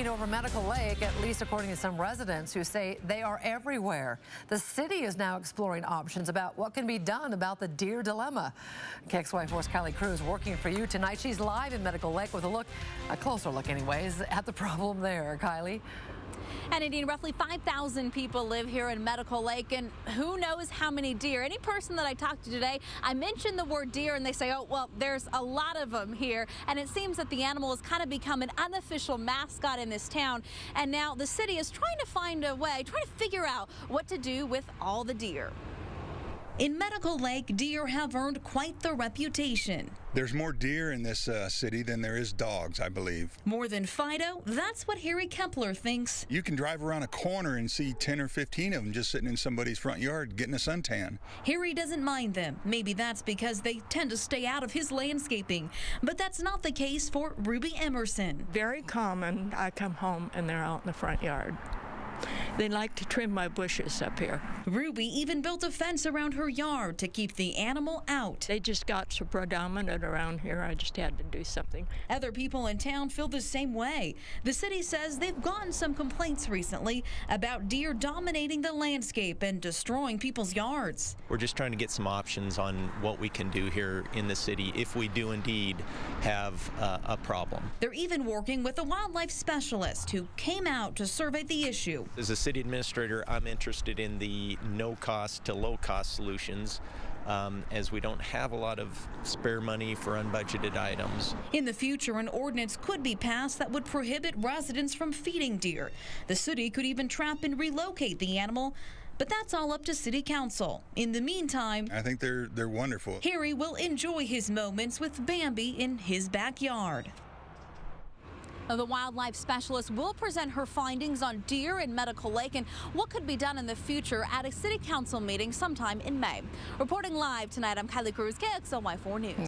Over Medical Lake, at least according to some residents who say they are everywhere. The city is now exploring options about what can be done about the deer dilemma. KXY4's Kylee Cruz working for you tonight. She's live in Medical Lake with a closer look anyways, at the problem there. Kylee? And indeed, roughly 5,000 people live here in Medical Lake, and who knows how many deer. Any person that I talked to today, I mentioned the word deer, and they say, oh, well, there's a lot of them here. And it seems that the animal has kind of become an unofficial mascot in this town. And now the city is trying to find a way, trying to figure out what to do with all the deer. In Medical Lake, deer have earned quite the reputation. There's more deer in this city than there is dogs, I believe. More than Fido? That's what KEPLER thinks. You can drive around a corner and see 10 or 15 of them just sitting in somebody's front yard getting a suntan. Harry doesn't mind them. Maybe that's because they tend to stay out of his landscaping. But that's not the case for Ruby Emerson. Very common. I come home and they're out in the front yard. They like to trim my bushes up here. Ruby even built a fence around her yard to keep the animal out. They just got so predominant around here, I just had to do something. Other people in town feel the same way. The city says they've gotten some complaints recently about deer dominating the landscape and destroying people's yards. We're just trying to get some options on what we can do here in the city if we do indeed have a problem. They're even working with a wildlife specialist who came out to survey the issue. As a city administrator, I'm interested in the no-cost to low-cost solutions, as we don't have a lot of spare money for unbudgeted items. In the future, an ordinance could be passed that would prohibit residents from feeding deer. The city could even trap and relocate the animal, but that's all up to City Council. In the meantime, I think they're wonderful. Harry will enjoy his moments with Bambi in his backyard. The wildlife specialist will present her findings on deer in Medical Lake and what could be done in the future at a City Council meeting sometime in May. Reporting live tonight, I'm Kylee Cruz, KXLY4 News.